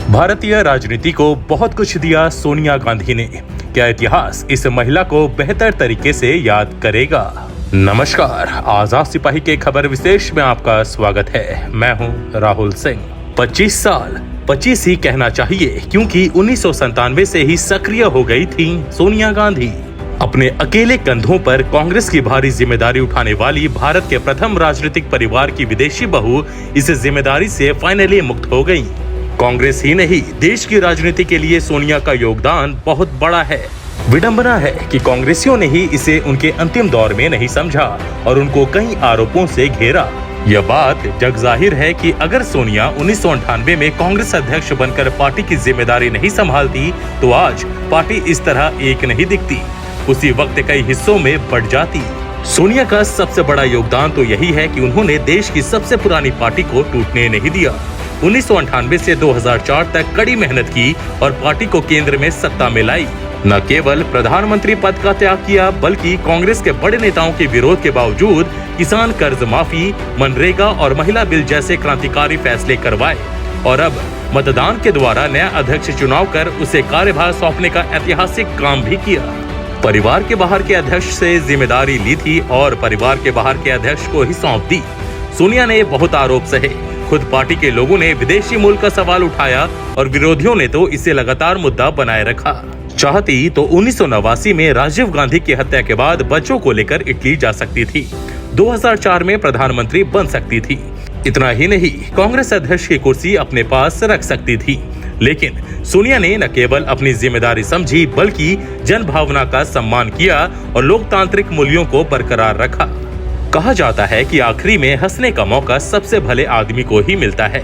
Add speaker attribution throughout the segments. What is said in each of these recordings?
Speaker 1: भारतीय राजनीति को बहुत कुछ दिया सोनिया गांधी ने। क्या इतिहास इस महिला को बेहतर तरीके से याद करेगा? नमस्कार, आजाद सिपाही के खबर विशेष में आपका स्वागत है। मैं हूं राहुल सिंह। 25 साल 25 ही कहना चाहिए, क्योंकि 1997 से ही सक्रिय हो गई थी सोनिया गांधी। अपने अकेले कंधों पर कांग्रेस की भारी जिम्मेदारी उठाने वाली भारत के प्रथम राजनीतिक परिवार की विदेशी बहू इस जिम्मेदारी से फाइनली मुक्त हो गई। कांग्रेस ही नहीं, देश की राजनीति के लिए सोनिया का योगदान बहुत बड़ा है। विडंबना है कि कांग्रेसियों ने ही इसे उनके अंतिम दौर में नहीं समझा और उनको कई आरोपों से घेरा। यह बात जग जाहिर है कि अगर सोनिया 1998 में कांग्रेस अध्यक्ष बनकर पार्टी की जिम्मेदारी नहीं संभालती तो आज पार्टी इस तरह एक नहीं दिखती, उसी वक्त कई हिस्सों में बढ़ जाती। सोनिया का सबसे बड़ा योगदान तो यही है कि उन्होंने देश की सबसे पुरानी पार्टी को टूटने नहीं दिया। 1998 से 2004 तक कड़ी मेहनत की और पार्टी को केंद्र में सत्ता में लाई। न केवल प्रधानमंत्री पद का त्याग किया, बल्कि कांग्रेस के बड़े नेताओं के विरोध के बावजूद किसान कर्ज माफी, मनरेगा और महिला बिल जैसे क्रांतिकारी फैसले करवाए और अब मतदान के द्वारा नया अध्यक्ष चुनाव कर उसे कार्यभार सौंपने का ऐतिहासिक काम भी किया। परिवार के बाहर के अध्यक्ष से जिम्मेदारी ली थी और परिवार के बाहर के अध्यक्ष को ही सौंप दी। सोनिया ने बहुत आरोप सहे, खुद पार्टी के लोगों ने विदेशी मूल का सवाल उठाया और विरोधियों ने तो इसे लगातार मुद्दा बनाए रखा। चाहती तो 1989 में राजीव गांधी की हत्या के बाद बच्चों को लेकर इटली जा सकती थी, 2004 में प्रधानमंत्री बन सकती थी। इतना ही नहीं, कांग्रेस अध्यक्ष की कुर्सी अपने पास रख सकती थी। लेकिन सोनिया ने न केवल अपनी जिम्मेदारी समझी, बल्कि जन भावना का सम्मान किया और लोकतांत्रिक मूल्यों को बरकरार रखा। कहा जाता है कि आखिरी में हंसने का मौका सबसे भले आदमी को ही मिलता है।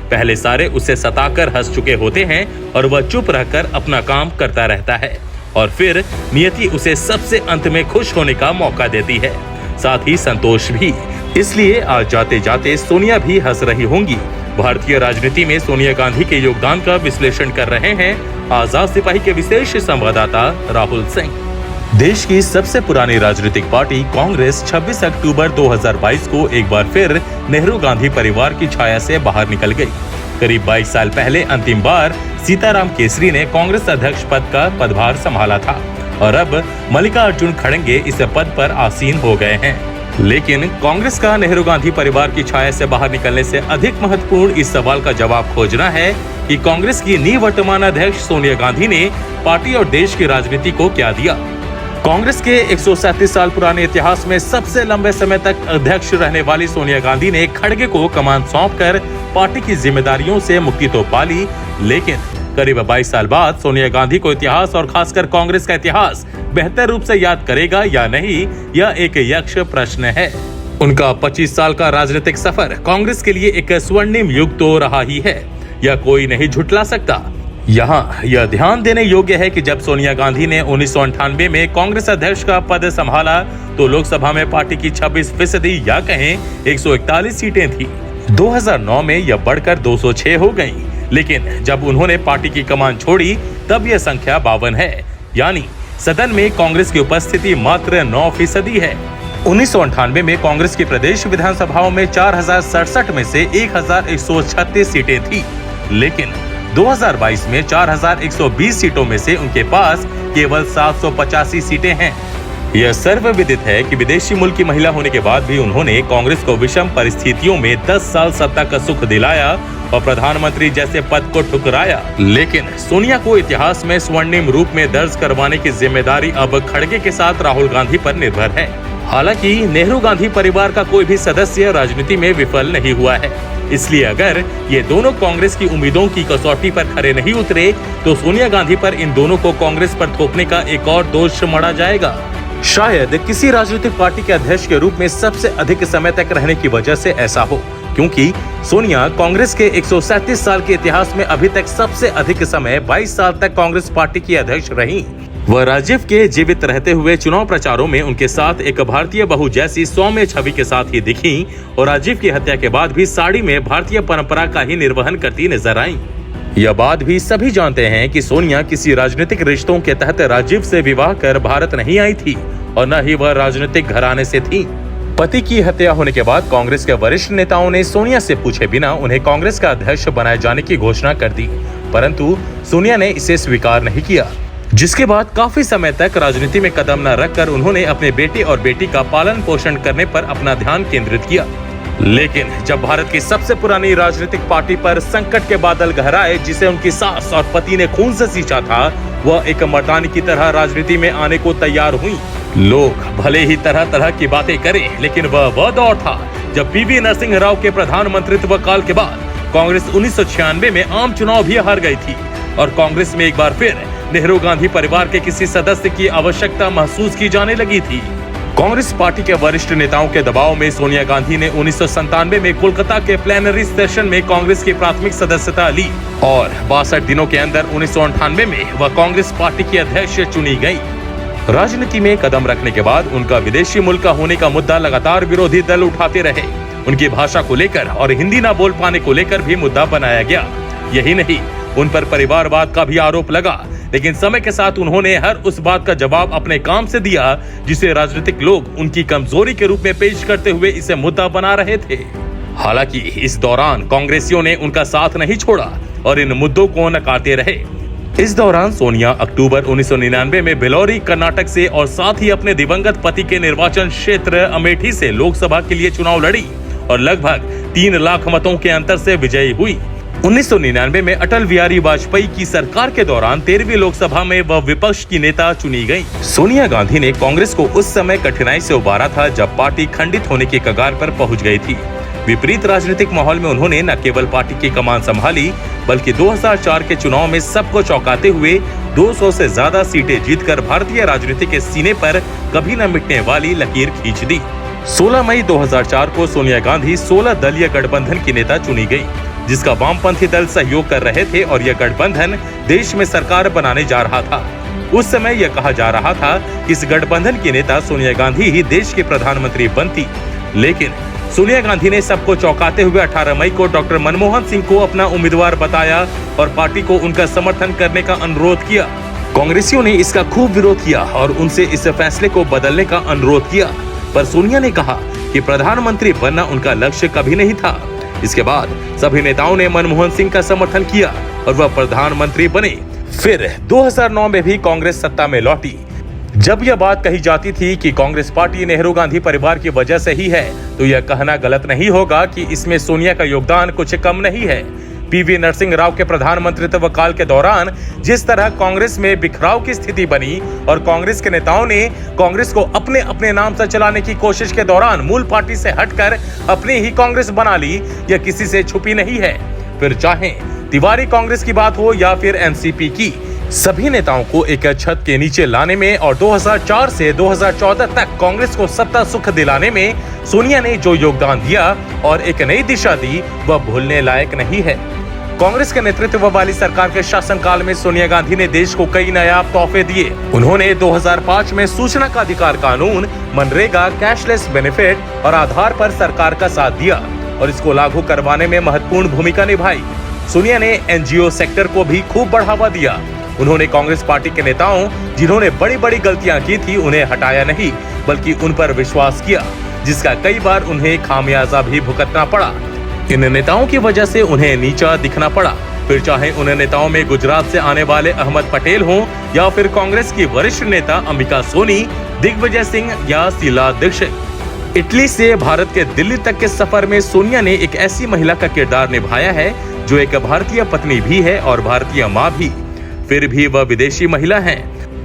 Speaker 1: पहले सारे उसे सताकर हंस चुके होते हैं और वह चुप रहकर अपना काम करता रहता है और फिर नियति उसे सबसे अंत में खुश होने का मौका देती है, साथ ही संतोष भी। इसलिए आज जाते जाते सोनिया भी हंस रही होंगी। भारतीय राजनीति में सोनिया गांधी के योगदान का विश्लेषण कर रहे हैं आजाद सिपाही के विशेष संवाददाता राहुल सिंह। देश की सबसे पुरानी राजनीतिक पार्टी कांग्रेस 26 अक्टूबर 2022 को एक बार फिर नेहरू गांधी परिवार की छाया से बाहर निकल गई। करीब 22 साल पहले अंतिम बार सीताराम केसरी ने कांग्रेस अध्यक्ष पद का पदभार संभाला था और अब मल्लिकार्जुन खड़गे इस पद पर आसीन हो गए हैं। लेकिन कांग्रेस का नेहरू गांधी परिवार की छाया से बाहर निकलने से अधिक महत्वपूर्ण इस सवाल का जवाब खोजना है कि कांग्रेस की निवर्तमान अध्यक्ष सोनिया गांधी ने पार्टी और देश की राजनीति को क्या दिया। कांग्रेस के 137 साल पुराने इतिहास में सबसे लंबे समय तक अध्यक्ष रहने वाली सोनिया गांधी ने खड़गे को कमान सौंपकर पार्टी की जिम्मेदारियों से मुक्ति तो पाली, लेकिन करीब 22 साल बाद सोनिया गांधी को इतिहास और खासकर कांग्रेस का इतिहास बेहतर रूप से याद करेगा या नहीं, यह एक यक्ष प्रश्न है। उनका 25 साल का राजनीतिक सफर कांग्रेस के लिए एक स्वर्णिम युग तो रहा ही है, यह कोई नहीं झुठला सकता। यहाँ यह ध्यान देने योग्य है कि जब सोनिया गांधी ने 1998 में कांग्रेस अध्यक्ष का पद संभाला तो लोकसभा में पार्टी की 26% या कहें 141 सीटें थी। 2009 में यह बढ़कर 206 हो गईं, लेकिन जब उन्होंने पार्टी की कमान छोड़ी तब यह संख्या 52 है, यानी सदन में कांग्रेस की उपस्थिति मात्र 9% है। 1998 में कांग्रेस की प्रदेश विधानसभाओं में 4067 में से 1136 सीटें थी, लेकिन 2022 में 4120 सीटों में से उनके पास केवल 785 सीटें हैं। यह सर्वविदित है कि विदेशी मूल की महिला होने के बाद भी उन्होंने कांग्रेस को विषम परिस्थितियों में 10 साल सत्ता का सुख दिलाया और प्रधानमंत्री जैसे पद को ठुकराया। लेकिन सोनिया को इतिहास में स्वर्णिम रूप में दर्ज करवाने की जिम्मेदारी अब खड़गे के साथ राहुल गांधी पर निर्भर है। हालांकि नेहरू गांधी परिवार का कोई भी सदस्य राजनीति में विफल नहीं हुआ है, इसलिए अगर ये दोनों कांग्रेस की उम्मीदों की कसौटी पर खरे नहीं उतरे तो सोनिया गांधी पर इन दोनों को कांग्रेस पर थोपने का एक और दोष मढ़ा जाएगा। शायद किसी राजनीतिक पार्टी के अध्यक्ष के रूप में सबसे अधिक समय तक रहने की वजह से ऐसा हो, क्योंकि सोनिया कांग्रेस के 137 साल के इतिहास में अभी तक सबसे अधिक समय 22 साल तक कांग्रेस पार्टी की अध्यक्ष रही। वह राजीव के जीवित रहते हुए चुनाव प्रचारों में उनके साथ एक भारतीय बहू जैसी सौम्य छवि के साथ ही दिखी और राजीव की हत्या के बाद भी साड़ी में भारतीय परंपरा का ही निर्वहन करती नजर आई। यह बात भी सभी जानते हैं कि सोनिया किसी राजनीतिक रिश्तों के तहत राजीव से विवाह कर भारत नहीं आई थी और न ही वह राजनीतिक घराने से थी। पति की हत्या होने के बाद कांग्रेस के वरिष्ठ नेताओं ने सोनिया से पूछे बिना उन्हें कांग्रेस का अध्यक्ष बनाए जाने की घोषणा कर दी परंतु सोनिया ने इसे स्वीकार नहीं किया, जिसके बाद काफी समय तक राजनीति में कदम न रखकर उन्होंने अपने बेटे और बेटी का पालन पोषण करने पर अपना ध्यान केंद्रित किया। लेकिन जब भारत की सबसे पुरानी राजनीतिक पार्टी पर संकट के बादल गहराए, जिसे उनकी सास और पति ने खून से सींचा था, वह एक मर्दानी की तरह राजनीति में आने को तैयार हुई। लोग भले ही तरह तरह की बातें करें, लेकिन वह दौर था जब पीवी नरसिंह राव के प्रधानमंत्रित्व काल के बाद कांग्रेस 1996 में आम चुनाव भी हार गई थी और कांग्रेस में एक बार फिर नेहरू गांधी परिवार के किसी सदस्य की आवश्यकता महसूस की जाने लगी थी। कांग्रेस पार्टी के वरिष्ठ नेताओं के दबाव में सोनिया गांधी ने 1997 में कोलकाता के प्लेनरी सेशन में कांग्रेस की प्राथमिक सदस्यता ली और 62 दिनों के अंदर 1998 में वह कांग्रेस पार्टी की अध्यक्ष चुनी गयी। राजनीति में कदम रखने के बाद उनका विदेशी मुल्क का होने का मुद्दा लगातार विरोधी दल उठाते रहे। उनकी भाषा को लेकर और हिंदी न बोल पाने को लेकर भी मुद्दा बनाया गया। यही नहीं, उन पर परिवारवाद का भी आरोप लगा, लेकिन समय के साथ उन्होंने हर उस बात का जवाब अपने काम से दिया जिसे राजनीतिक लोग उनकी कमजोरी के रूप में पेश करते हुए इसे मुद्दा बना रहे थे। हालांकि इस दौरान कांग्रेसियों ने उनका साथ नहीं छोड़ा और इन मुद्दों को नकारते रहे। इस दौरान सोनिया अक्टूबर 1999 में बेलोरी कर्नाटक से और साथ ही अपने दिवंगत पति के निर्वाचन क्षेत्र अमेठी से लोकसभा के लिए चुनाव लड़ी और लगभग 3 लाख मतों के अंतर से विजयी हुई। 1999 में अटल बिहारी वाजपेयी की सरकार के दौरान 13वीं लोकसभा में वह विपक्ष की नेता चुनी गयी। सोनिया गांधी ने कांग्रेस को उस समय कठिनाई से उबारा था जब पार्टी खंडित होने की कगार पर पहुंच गई थी। विपरीत राजनीतिक माहौल में उन्होंने न केवल पार्टी की कमान संभाली, बल्कि 2004 के चुनाव में सबको चौंकाते हुए 200 से ज्यादा सीटें जीतकर भारतीय राजनीति के सीने पर कभी न मिटने वाली लकीर खींच दी। 16 मई 2004 को सोनिया गांधी 16 दलीय गठबंधन की नेता चुनी गई, जिसका वामपंथी दल सहयोग कर रहे थे और यह गठबंधन देश में सरकार बनाने जा रहा था। उस समय यह कहा जा रहा था कि इस गठबंधन की नेता सोनिया गांधी ही देश की प्रधानमंत्री बनती, लेकिन सोनिया गांधी ने सबको चौंकाते हुए 18 मई को डॉक्टर मनमोहन सिंह को अपना उम्मीदवार बताया और पार्टी को उनका समर्थन करने का अनुरोध किया। कांग्रेसियों ने इसका खूब विरोध किया और उनसे इस फैसले को बदलने का अनुरोध किया, पर सोनिया ने कहा कि प्रधानमंत्री बनना उनका लक्ष्य कभी नहीं था। इसके बाद सभी नेताओं ने मनमोहन सिंह का समर्थन किया और वह प्रधानमंत्री बने। फिर 2009 में भी कांग्रेस सत्ता में लौटी। जब यह बात कही जाती थी कि कांग्रेस पार्टी नेहरू गांधी परिवार की वजह से ही है, तो यह कहना गलत नहीं होगा कि इसमें सोनिया का योगदान कुछ कम नहीं है। पीवी नरसिंह राव के प्रधानमंत्रित्व काल के दौरान जिस तरह कांग्रेस में बिखराव की स्थिति बनी और कांग्रेस के नेताओं ने कांग्रेस को अपने अपने नाम से चलाने की कोशिश के दौरान मूल पार्टी से हटकर अपनी ही कांग्रेस बना ली, यह किसी से छुपी नहीं है। फिर चाहे तिवारी कांग्रेस की बात हो या फिर एनसीपी की, सभी नेताओं को एक छत के नीचे लाने में और 2004 से 2014 तक कांग्रेस को सत्ता सुख दिलाने में सोनिया ने जो योगदान दिया और एक नई दिशा दी, वह भूलने लायक नहीं है। कांग्रेस के नेतृत्व वाली सरकार के शासनकाल में सोनिया गांधी ने देश को कई नायाब तोहफे दिए। उन्होंने 2005 में सूचना का अधिकार कानून, मनरेगा, कैशलेस बेनिफिट और आधार पर सरकार का साथ दिया और इसको लागू करवाने में महत्वपूर्ण भूमिका निभाई। सोनिया ने एनजीओ सेक्टर को भी खूब बढ़ावा दिया। उन्होंने कांग्रेस पार्टी के नेताओं जिन्होंने बड़ी बड़ी गलतियां की थी, उन्हें हटाया नहीं बल्कि उन पर विश्वास किया, जिसका कई बार उन्हें खामियाजा भी भुगतना पड़ा। इन नेताओं की वजह से उन्हें नीचा दिखना पड़ा, फिर चाहे उन नेताओं में गुजरात से आने वाले अहमद पटेल हों या फिर कांग्रेस की वरिष्ठ नेता अंबिका सोनी, दिग्विजय सिंह या शीला दीक्षित। इटली से भारत के दिल्ली तक के सफर में सोनिया ने एक ऐसी महिला का किरदार निभाया है जो एक भारतीय पत्नी भी है और भारतीय माँ भी। फिर भी वह विदेशी महिला है।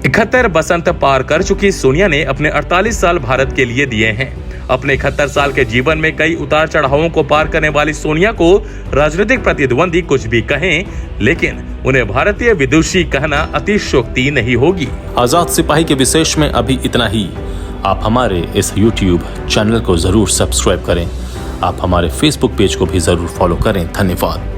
Speaker 1: 71 बसंत पार कर चुकी सोनिया ने अपने 48 साल भारत के लिए दिए हैं। अपने 71 साल के जीवन में कई उतार चढ़ावों को पार करने वाली सोनिया को राजनीतिक प्रतिद्वंदी कुछ भी कहें, लेकिन उन्हें भारतीय विदुषी कहना अतिशयोक्ति नहीं होगी।
Speaker 2: आजाद सिपाही के विशेष में अभी इतना ही। आप हमारे इस YouTube चैनल को जरूर सब्सक्राइब करें। आप हमारे Facebook पेज को भी जरूर फॉलो करें। धन्यवाद।